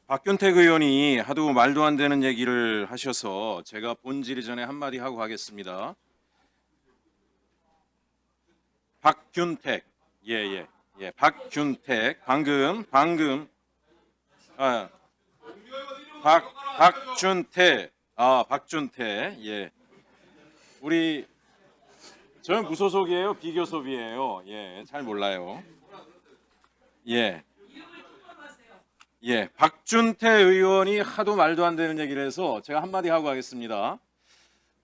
박균택 의원이 하도 말도 안 되는 얘기를 하셔서 제가 본질 이전에 한마디 하고 가겠습니다. 박균택, 박균택, 방금, 박준태, 우리 저는 무소속이에요, 비교섭이에요, 잘 몰라요, 박준태 의원이 하도 말도 안 되는 얘기를 해서 제가 한마디 하고 가겠습니다.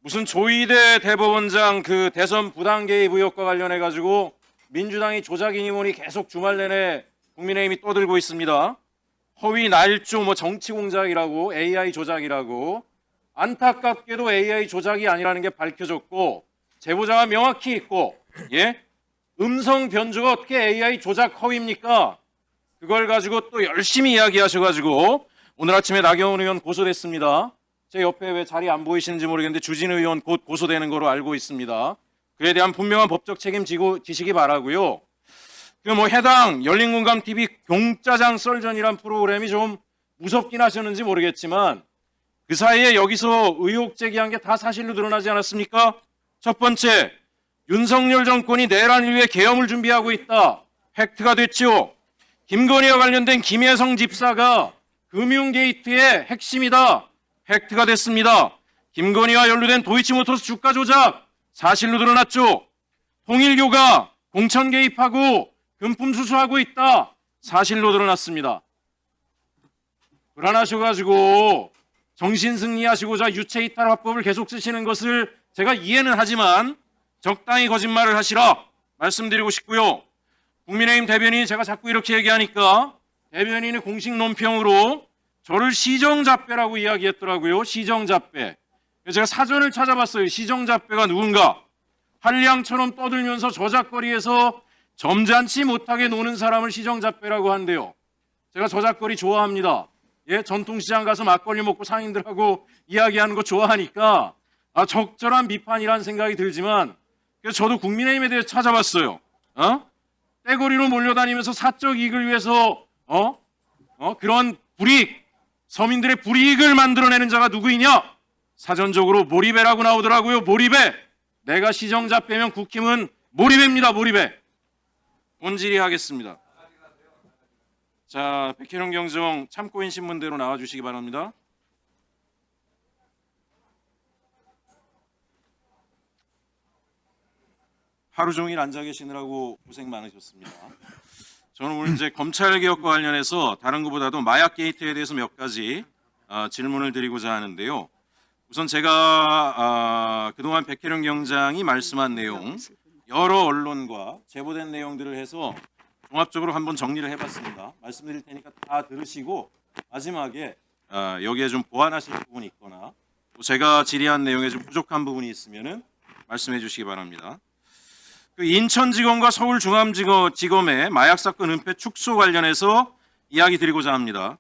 무슨 조희대 대법원장 그 대선 부당 개입 의혹과 관련해 가지고 민주당이 조작이니 뭐니 계속 주말 내내 국민의힘이 떠들고 있습니다. 허위 날조 정치 공작이라고 AI 조작이라고. 안타깝게도 AI 조작이 아니라는 게 밝혀졌고 제보자가 명확히 있고 음성 변조가 어떻게 AI 조작 허위입니까? 그걸 가지고 또 열심히 이야기하셔가지고 오늘 아침에 나경원 의원 고소됐습니다. 제 옆에 왜 자리 안 보이시는지 모르겠는데 주진우 의원 곧 고소되는 거로 알고 있습니다. 그에 대한 분명한 법적 책임 지시기 바라고요. 해당 열린공감TV 공짜장 썰전이란 프로그램이 좀 무섭긴 하셨는지 모르겠지만 그 사이에 여기서 의혹 제기한 게 다 사실로 드러나지 않았습니까? 첫 번째, 윤석열 정권이 내란 이후에 계엄을 준비하고 있다. 팩트가 됐죠. 김건희와 관련된 김혜성 집사가 금융게이트의 핵심이다. 팩트가 됐습니다. 김건희와 연루된 도이치모터스 주가 조작 사실로 드러났죠. 통일교가 공천 개입하고 금품 수수하고 있다. 사실로 드러났습니다. 불안하셔가지고 정신승리하시고자 유체이탈 화법을 계속 쓰시는 것을 제가 이해는 하지만 적당히 거짓말을 하시라 말씀드리고 싶고요. 국민의힘 대변인이 제가 자꾸 이렇게 얘기하니까 대변인의 공식 논평으로 저를 시정잡배라고 이야기했더라고요. 시정잡배. 제가 사전을 찾아봤어요. 시정잡배가 누군가. 한량처럼 떠들면서 저작거리에서 점잖지 못하게 노는 사람을 시정잡배라고 한대요. 제가 저작거리 좋아합니다. 전통시장 가서 막걸리 먹고 상인들하고 이야기하는 거 좋아하니까 적절한 비판이란 생각이 들지만 그래서 저도 국민의힘에 대해 찾아봤어요. 떼거리로 몰려다니면서 사적 이익을 위해서 그런 불이익, 서민들의 불이익을 만들어내는 자가 누구이냐? 사전적으로 몰입배라고 나오더라고요. 몰입배. 내가 시정잡배면 국힘은 몰입배입니다. 몰입배. 본질이 하겠습니다. 자, 백혜령 경정 참고인 신문대로 나와주시기 바랍니다. 하루 종일 앉아 계시느라고 고생 많으셨습니다. 저는 오늘 이제 검찰 개혁과 관련해서 다른 것보다도 마약 게이트에 대해서 몇 가지 질문을 드리고자 하는데요. 우선 제가 그동안 백혜령 경장이 말씀한 내용 여러 언론과 제보된 내용들을 해서 종합적으로 한번 정리를 해봤습니다. 말씀드릴 테니까 다 들으시고 마지막에 여기에 좀 보완하실 부분이 있거나 또 제가 질의한 내용에 좀 부족한 부분이 있으면은 말씀해 주시기 바랍니다. 그 인천지검과 서울중앙지검의 마약 사건 은폐 축소 관련해서 이야기 드리고자 합니다.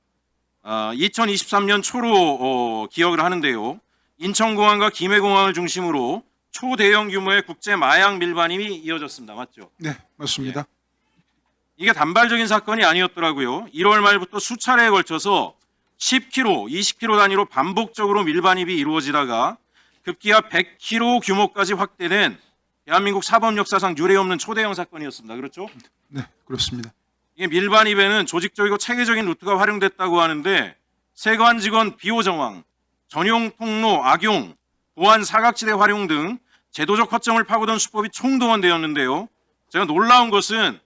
2023년 초로 기억을 하는데요. 인천공항과 김해공항을 중심으로 초대형 규모의 국제 마약 밀반입이 이어졌습니다. 맞죠? 네, 맞습니다. 이게 단발적인 사건이 아니었더라고요. 1월 말부터 수차례에 걸쳐서 10kg, 20kg 단위로 반복적으로 밀반입이 이루어지다가 급기야 100kg 규모까지 확대된 대한민국 사법 역사상 유례없는 초대형 사건이었습니다. 그렇죠? 네, 그렇습니다. 이게 밀반입에는 조직적이고 체계적인 루트가 활용됐다고 하는데 세관 직원 비호 정황, 전용 통로 악용, 보안 사각지대 활용 등 제도적 허점을 파고든 수법이 총동원되었는데요. 제가 놀라운 것은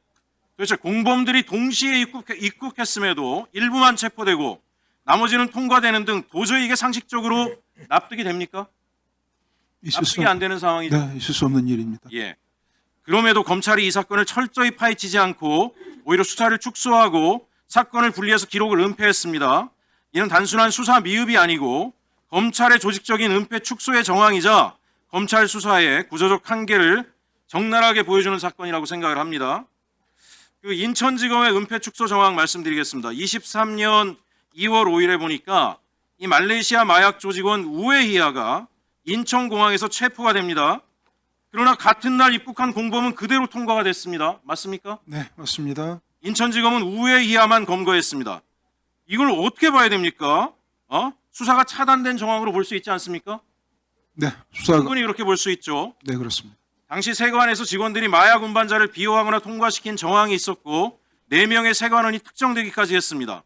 도대체 공범들이 동시에 입국했음에도 일부만 체포되고 나머지는 통과되는 등 도저히 이게 상식적으로 납득이 됩니까? 납득이 안 되는 상황이죠. 네, 있을 수 없는 일입니다. 그럼에도 검찰이 이 사건을 철저히 파헤치지 않고 오히려 수사를 축소하고 사건을 분리해서 기록을 은폐했습니다. 이는 단순한 수사 미흡이 아니고 검찰의 조직적인 은폐 축소의 정황이자 검찰 수사의 구조적 한계를 적나라하게 보여주는 사건이라고 생각을 합니다. 그 인천지검의 은폐 축소 정황 말씀드리겠습니다. 23년 2월 5일에 보니까 이 말레이시아 마약 조직원 우에히아가 인천공항에서 체포가 됩니다. 그러나 같은 날 입국한 공범은 그대로 통과가 됐습니다. 맞습니까? 네, 맞습니다. 인천지검은 우에히아만 검거했습니다. 이걸 어떻게 봐야 됩니까? 수사가 차단된 정황으로 볼 수 있지 않습니까? 네, 수사가 충분히 그렇게 볼 수 있죠. 네, 그렇습니다. 당시 세관에서 직원들이 마약 운반자를 비호하거나 통과시킨 정황이 있었고 4명의 세관원이 특정되기까지 했습니다.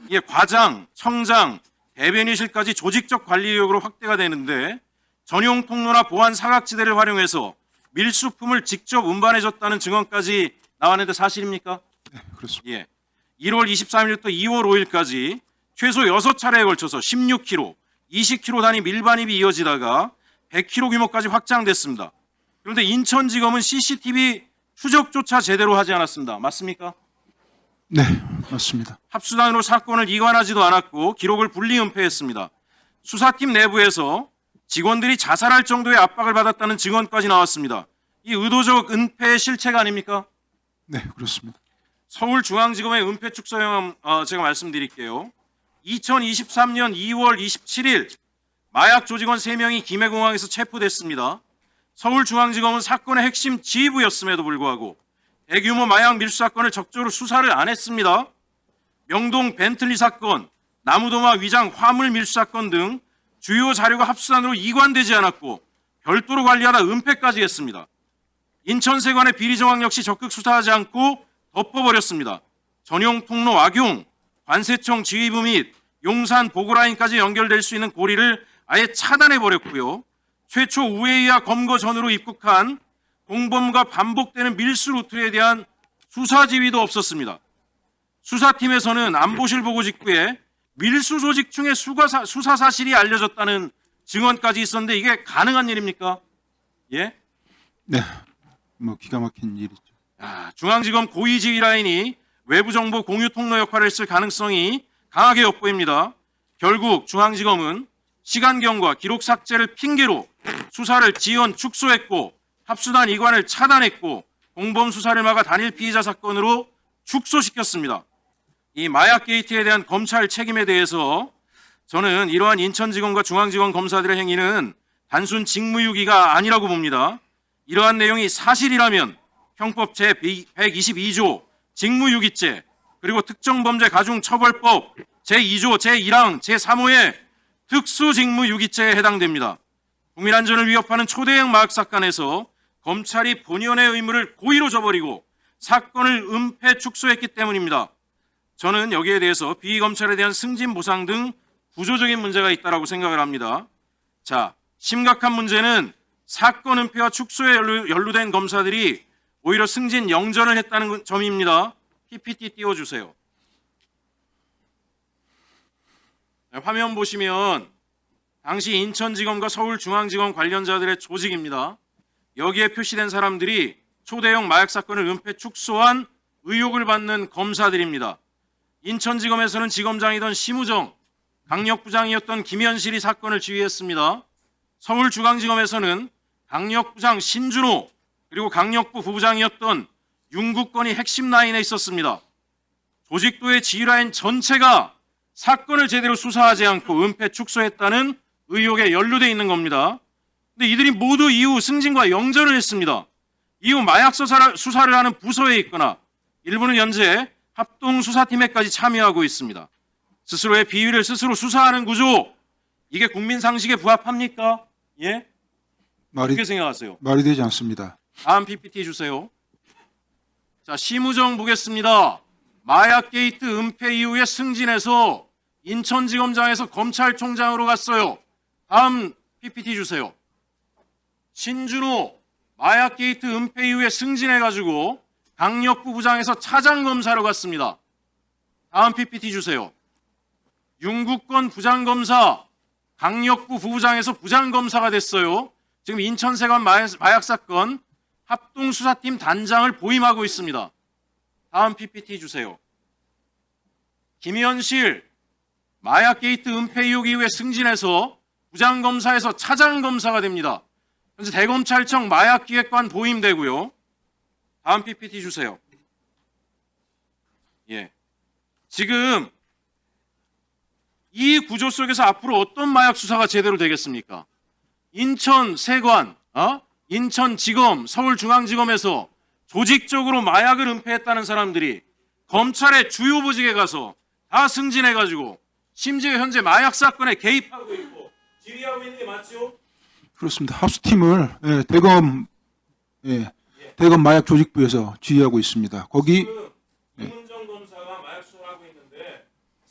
이게 과장, 청장, 대변인실까지 조직적 관리력으로 확대가 되는데 전용 통로나 보안 사각지대를 활용해서 밀수품을 직접 운반해줬다는 증언까지 나왔는데 사실입니까? 네, 그렇습니다. 예. 1월 23일부터 2월 5일까지 최소 6차례에 걸쳐서 16kg, 20kg 단위 밀반입이 이어지다가 100kg 규모까지 확장됐습니다. 그런데 인천지검은 CCTV 추적조차 제대로 하지 않았습니다. 맞습니까? 네, 맞습니다. 합수단으로 사건을 이관하지도 않았고 기록을 분리 은폐했습니다. 수사팀 내부에서 직원들이 자살할 정도의 압박을 받았다는 증언까지 나왔습니다. 이 의도적 은폐의 실체가 아닙니까? 네, 그렇습니다. 서울중앙지검의 은폐 축소 영향 제가 말씀드릴게요. 2023년 2월 27일 마약 조직원 3명이 김해공항에서 체포됐습니다. 서울중앙지검은 사건의 핵심 지휘부였음에도 불구하고 대규모 마약 밀수 사건을 적극적으로 수사를 안 했습니다. 명동 벤틀리 사건, 나무도마 위장 화물 밀수 사건 등 주요 자료가 합수단으로 이관되지 않았고 별도로 관리하다 은폐까지 했습니다. 인천세관의 비리 정황 역시 적극 수사하지 않고 덮어버렸습니다. 전용 통로 악용, 관세청 지휘부 및 용산 보고라인까지 연결될 수 있는 고리를 아예 차단해버렸고요. 최초 우회이하 검거 전으로 입국한 공범과 반복되는 밀수 루트에 대한 수사 지휘도 없었습니다. 수사팀에서는 안보실 보고 직후에 밀수 조직 중에 수사 사실이 알려졌다는 증언까지 있었는데 이게 가능한 일입니까? 예? 네, 뭐 기가 막힌 일이죠. 중앙지검 고위지휘 라인이 외부 정보 공유 통로 역할을 했을 가능성이 강하게 엿보입니다. 결국 중앙지검은 시간경과 기록 삭제를 핑계로 수사를 지연 축소했고 합수단 이관을 차단했고 공범 수사를 막아 단일 피의자 사건으로 축소시켰습니다. 이 마약 게이트에 대한 검찰 책임에 대해서 저는 이러한 인천지검과 중앙지검 검사들의 행위는 단순 직무유기가 아니라고 봅니다. 이러한 내용이 사실이라면 형법 제122조 직무유기죄 그리고 특정범죄 가중처벌법 제2조 제1항 제3호의 특수직무유기죄에 해당됩니다. 국민안전을 위협하는 초대형 마약 사건에서 검찰이 본연의 의무를 고의로 저버리고 사건을 은폐 축소했기 때문입니다. 저는 여기에 대해서 비검찰에 대한 승진 보상 등 구조적인 문제가 있다고 생각을 합니다. 자, 심각한 문제는 사건 은폐와 축소에 연루된 검사들이 오히려 승진 영전을 했다는 점입니다. PPT 띄워주세요. 화면 보시면 당시 인천지검과 서울중앙지검 관련자들의 조직입니다. 여기에 표시된 사람들이 초대형 마약 사건을 은폐 축소한 의혹을 받는 검사들입니다. 인천지검에서는 지검장이던 심우정, 강력부장이었던 김현실이 사건을 지휘했습니다. 서울중앙지검에서는 강력부장 신준호 그리고 강력부 부부장이었던 윤국건이 핵심 라인에 있었습니다. 조직도의 지휘라인 전체가 사건을 제대로 수사하지 않고 은폐 축소했다는 의혹에 연루돼 있는 겁니다. 근데 이들이 모두 이후 승진과 영전을 했습니다. 이후 마약 수사를 하는 부서에 있거나 일부는 현재 합동수사팀에까지 참여하고 있습니다. 스스로의 비위를 스스로 수사하는 구조, 이게 국민 상식에 부합합니까? 예? 어떻게 생각하세요? 말이 되지 않습니다. 다음 PPT 주세요. 자, 심우정 보겠습니다. 마약 게이트 은폐 이후에 승진해서 인천지검장에서 검찰총장으로 갔어요. 다음 PPT 주세요. 신준호 마약 게이트 은폐 이후에 승진해가지고 강력부 부장에서 차장검사로 갔습니다. 다음 PPT 주세요. 윤국건 부장검사 강력부 부부장에서 부장검사가 됐어요. 지금 인천세관 마약 사건 합동수사팀 단장을 보임하고 있습니다. 다음 PPT 주세요. 김현실 마약 게이트 은폐 의혹 이후에 승진해서 부장검사에서 차장검사가 됩니다. 현재 대검찰청 마약기획관 보임되고요. 다음 PPT 주세요. 예. 지금 이 구조 속에서 앞으로 어떤 마약 수사가 제대로 되겠습니까? 인천세관, 인천지검, 서울중앙지검에서 조직적으로 마약을 은폐했다는 사람들이 검찰의 주요 보직에 가서 다 승진해가지고 심지어 현재 마약 사건에 개입하고 있고 지휘하고 있는 게 맞죠? 그렇습니다. 합수팀을 대검 마약 조직부에서 지휘하고 있습니다. 거기 지금 이문정 검사가 마약 수사를 하고 있는데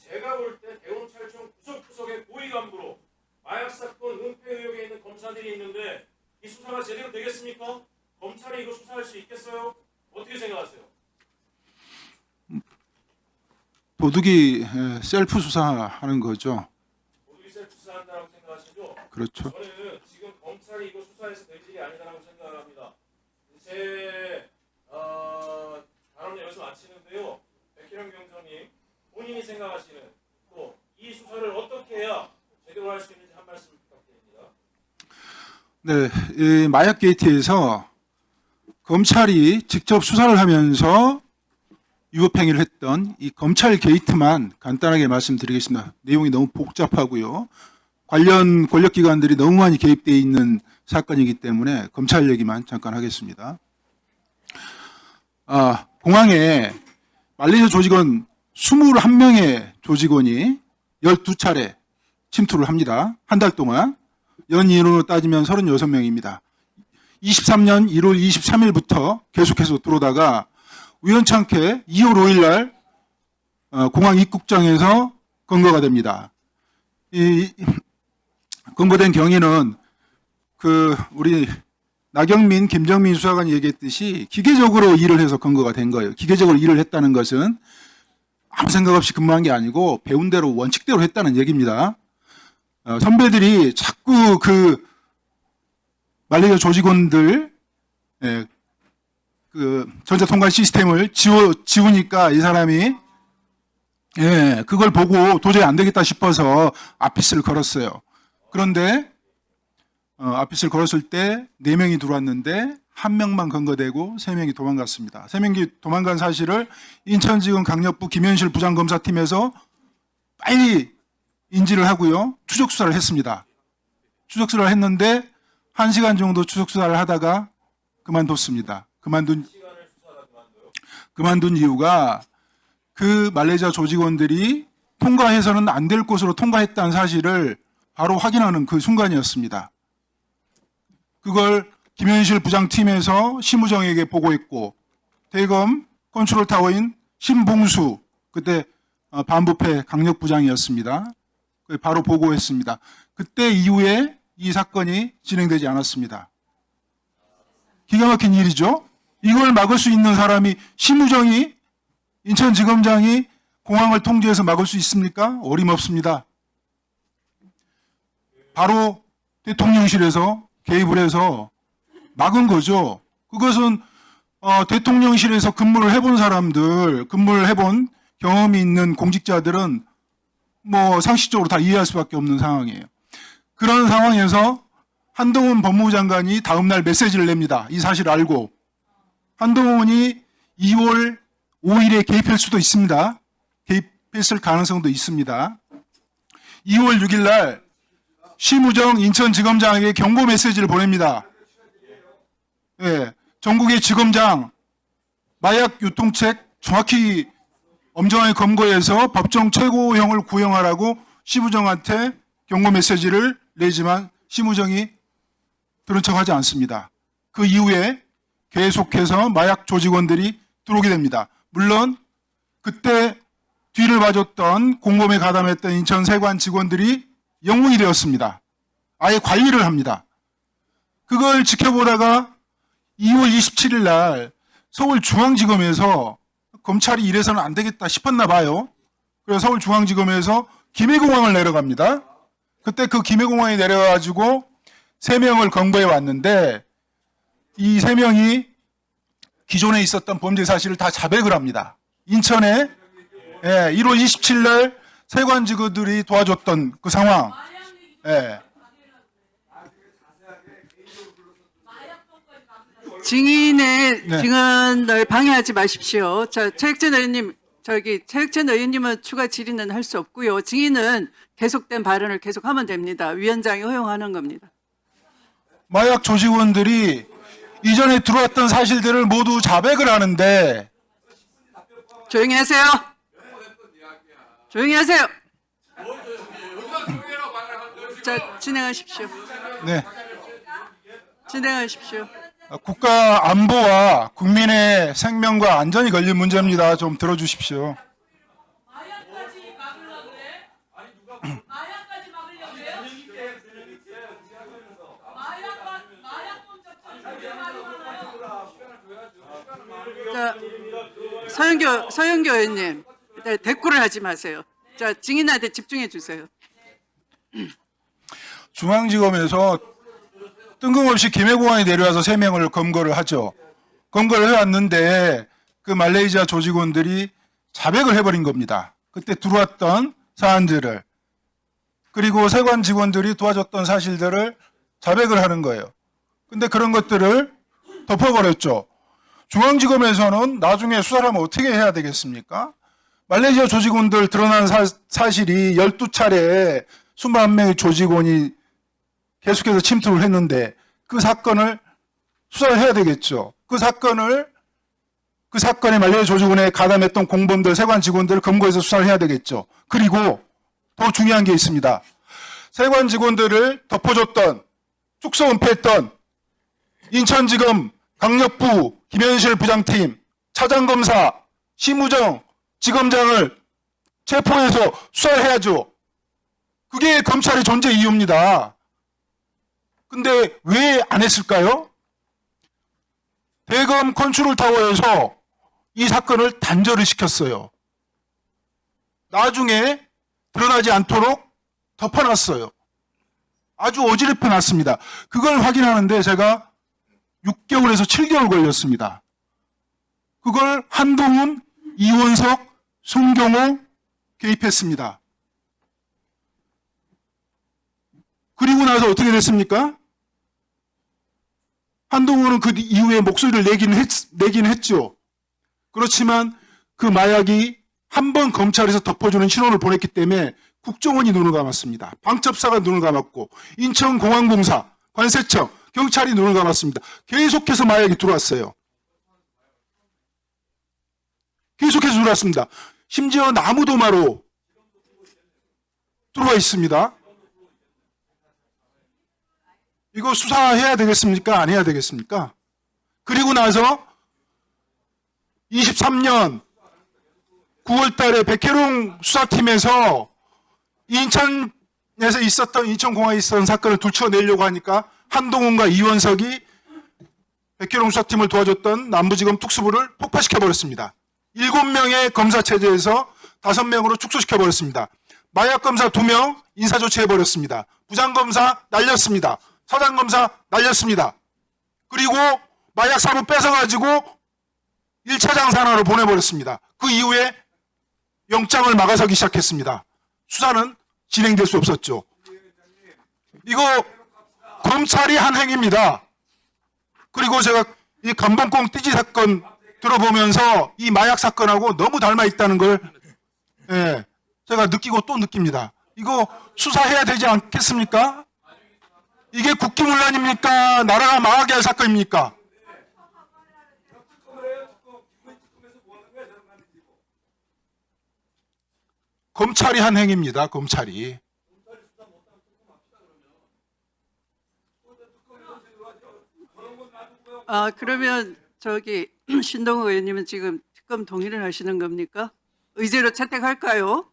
제가 볼 때 대검찰청 구석구석의 고위 간부로 마약 사건 은폐 의혹에 있는 검사들이 있는데 이 수사가 제대로 되겠습니까? 검찰이 이거 수사할 수 있겠어요? 어떻게 생각하세요? 도둑이 셀프 수사하는 거죠. 모두 이셀 수사한다고 생각하시죠? 그렇죠. 저는 지금 검찰이 이거 수사해서 될 일이 아니다라고 생각합니다. 제 발언을 여기서 마치는데요. 백희령 경정님 본인이 생각하시는 또 이 수사를 어떻게 해야 제대로 할 수 있는지 한 말씀 부탁드립니다. 네, 이 마약 게이트에서 검찰이 직접 수사를 하면서 위법행위를 했던 이 검찰 게이트만 간단하게 말씀드리겠습니다. 내용이 너무 복잡하고요. 관련 권력기관들이 너무 많이 개입되어 있는 사건이기 때문에 검찰 얘기만 잠깐 하겠습니다. 공항에 말레이시아 조직원 21명의 조직원이 12차례 침투를 합니다. 한 달 동안. 연인으로 따지면 36명입니다. 23년 1월 23일부터 계속해서 들어오다가 우연찮게 2월 5일 날 공항 입국장에서 검거가 됩니다. 이 검거된 경위는 우리 나경민, 김정민 수사관이 얘기했듯이 기계적으로 일을 해서 검거가 된 거예요. 기계적으로 일을 했다는 것은 아무 생각 없이 근무한 게 아니고 배운 대로 원칙대로 했다는 얘기입니다. 선배들이 자꾸 말레이시아 조직원들 전자통관 시스템을 지우니까 이 사람이 그걸 보고 도저히 안 되겠다 싶어서 아피스를 걸었어요. 그런데 아피스를 걸었을 때 4명이 들어왔는데 1명만 검거되고 3명이 도망갔습니다. 3명이 도망간 사실을 인천지검 강력부 김현실 부장검사팀에서 빨리 인지를 하고요. 추적수사를 했습니다. 추적수사를 했는데 1시간 정도 추적수사를 하다가 그만뒀습니다. 그만둔 이유가 그 말레이시아 조직원들이 통과해서는 안 될 곳으로 통과했다는 사실을 바로 확인하는 그 순간이었습니다. 그걸 김현실 부장팀에서 심우정에게 보고했고 대검 컨트롤타워인 신봉수 그때 반부패 강력부장이었습니다. 바로 보고했습니다. 그때 이후에 이 사건이 진행되지 않았습니다. 기가 막힌 일이죠. 이걸 막을 수 있는 사람이 심우정이 인천지검장이 공항을 통제해서 막을 수 있습니까? 어림없습니다. 바로 대통령실에서 개입을 해서 막은 거죠. 그것은 대통령실에서 근무를 해본 사람들, 근무를 해본 경험이 있는 공직자들은 뭐 상식적으로 다 이해할 수밖에 없는 상황이에요. 그런 상황에서 한동훈 법무부 장관이 다음날 메시지를 냅니다. 이 사실을 알고. 한동훈이 2월 5일에 개입할 수도 있습니다. 개입했을 가능성도 있습니다. 2월 6일 날 심우정 인천지검장에게 경고 메시지를 보냅니다. 전국의 지검장 마약 유통책 정확히 엄정하게 검거해서 법정 최고형을 구형하라고 심우정한테 경고 메시지를 내지만 심우정이 들은 척하지 않습니다. 그 이후에 계속해서 마약 조직원들이 들어오게 됩니다. 물론 그때 뒤를 봐줬던 공범에 가담했던 인천 세관 직원들이 영웅이 되었습니다. 아예 관리를 합니다. 그걸 지켜보다가 2월 27일 날 서울중앙지검에서 검찰이 이래서는 안 되겠다 싶었나 봐요. 그래서 서울중앙지검에서 김해공항을 내려갑니다. 그때 그 김해공항에 내려가지고 3명을 검거해 왔는데 이 3명이 기존에 있었던 범죄 사실을 다 자백을 합니다. 인천에 1월 27일 날 세관 직원들이 도와줬던 그 상황. 증인의 증언을 방해하지 마십시오. 최혁전 의원님, 최혁전 의원님은 추가 질의는 할 수 없고요. 증인은 계속된 발언을 계속하면 됩니다. 위원장이 허용하는 겁니다. 마약 조직원들이 이전에 들어왔던 사실들을 모두 자백을 하는데 조용히 하세요. 조용히 하세요. 자, 진행하십시오. 네. 진행하십시오. 국가 안보와 국민의 생명과 안전이 걸린 문제입니다. 좀 들어주십시오. 마약까지 막으려고 그래? 마약까지 막으려고 그래요? 마약범 접촉이 그렇게 말이 많아요? 자, 서영교 의원님, 네, 대꾸를 하지 마세요. 자, 증인한테 집중해 주세요. 중앙지검에서 뜬금없이 김해공항에 내려와서 3명을 검거를 하죠. 검거를 해왔는데 그 말레이시아 조직원들이 자백을 해버린 겁니다. 그때 들어왔던 사안들을. 그리고 세관 직원들이 도와줬던 사실들을 자백을 하는 거예요. 근데 그런 것들을 덮어버렸죠. 중앙지검에서는 나중에 수사를 하면 어떻게 해야 되겠습니까? 말레이시아 조직원들 드러난 사실이 12차례 21명의 조직원이 계속해서 침투를 했는데 그 사건을 수사를 해야 되겠죠. 그 사건에 말레이시아 조직원에 가담했던 공범들, 세관 직원들을 검거해서 수사를 해야 되겠죠. 그리고 더 중요한 게 있습니다. 세관 직원들을 덮어줬던, 축소 은폐했던 인천지검 강력부 김현실 부장팀, 차장검사, 심우정 지검장을 체포해서 수사를 해야죠. 그게 검찰의 존재 이유입니다. 근데 왜 안 했을까요? 대검 컨트롤 타워에서 이 사건을 단절을 시켰어요. 나중에 드러나지 않도록 덮어놨어요. 아주 어지럽혀 놨습니다. 그걸 확인하는데 제가 6개월에서 7개월 걸렸습니다. 그걸 한동훈, 이원석, 송경호 개입했습니다. 그리고 나서 어떻게 됐습니까? 한동훈은 그 이후에 목소리를 내긴 했죠. 그렇지만 그 마약이 한 번 검찰에서 덮어주는 신호를 보냈기 때문에 국정원이 눈을 감았습니다. 방첩사가 눈을 감았고 인천공항공사, 관세청, 경찰이 눈을 감았습니다. 계속해서 마약이 들어왔어요. 계속해서 들어왔습니다. 심지어 나무도마로 들어와 있습니다. 이거 수사해야 되겠습니까? 안 해야 되겠습니까? 그리고 나서 23년 9월 달에 백혜룡 수사팀에서 인천에서 있었던, 인천공항에 있었던 사건을 들춰내려고 하니까 한동훈과 이원석이 백혜룡 수사팀을 도와줬던 남부지검 특수부를 폭파시켜버렸습니다. 7명의 검사 체제에서 5명으로 축소시켜버렸습니다. 마약검사 2명 인사조치해버렸습니다. 부장검사 날렸습니다. 사장검사 날렸습니다. 그리고 마약 사부 뺏어가지고 1차 장산하러 보내버렸습니다. 그 이후에 영장을 막아서기 시작했습니다. 수사는 진행될 수 없었죠. 이거 검찰이 한 행위입니다. 그리고 제가 이 감봉콩 띠지 사건 들어보면서 이 마약 사건하고 너무 닮아 있다는 걸 제가 느끼고 또 느낍니다. 이거 수사해야 되지 않겠습니까? 이게 국기문란입니까? 나라가 망하게 할 사건입니까? 검찰이 한 행위입니다. 검찰이. 아, 그러면 저기 신동욱 의원님은 지금 특검 동의를 하시는 겁니까? 의제로 채택할까요?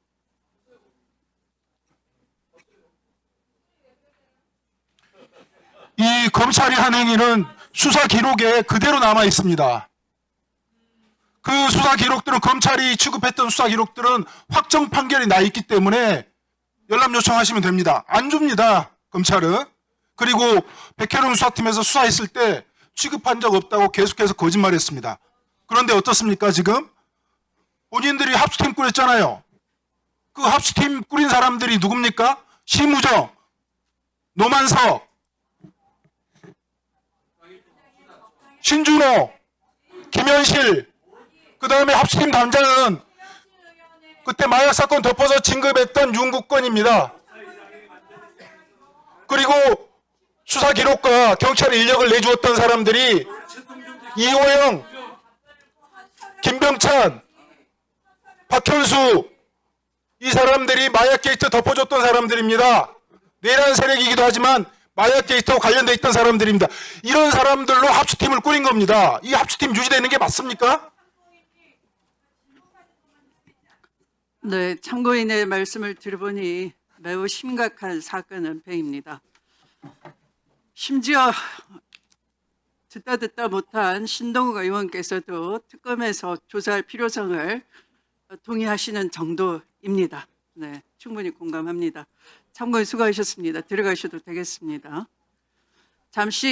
이 검찰이 한 행위는 수사 기록에 그대로 남아 있습니다. 그 수사 기록들은, 검찰이 취급했던 수사 기록들은 확정 판결이 나 있기 때문에 연락 요청하시면 됩니다. 안 줍니다, 검찰은. 그리고 백혜룡 수사팀에서 수사했을 때 취급한 적 없다고 계속해서 거짓말했습니다. 그런데 어떻습니까? 지금 본인들이 합수팀 꾸렸잖아요. 그 합수팀 꾸린 사람들이 누굽니까? 심우정, 노만석, 신준호, 김현실, 그 다음에 합수팀 단장은 그때 마약 사건 덮어서 진급했던 윤국권입니다. 그리고 수사 기록과 경찰 인력을 내주었던 사람들이 이호영, 김병찬, 박현수, 이 사람들이 마약 게이트 덮어줬던 사람들입니다. 내란 세력이기도 하지만 마약 게이트와 관련돼 있던 사람들입니다. 이런 사람들로 합수팀을 꾸린 겁니다. 이 합수팀 유지되는 게 맞습니까? 네, 참고인의 말씀을 들어보니 매우 심각한 사건은 배입니다. 심지어 듣다 못한 신동욱 의원께서도 특검에서 조사할 필요성을 동의하시는 정도입니다. 네, 충분히 공감합니다. 참고인 수고하셨습니다. 들어가셔도 되겠습니다. 잠시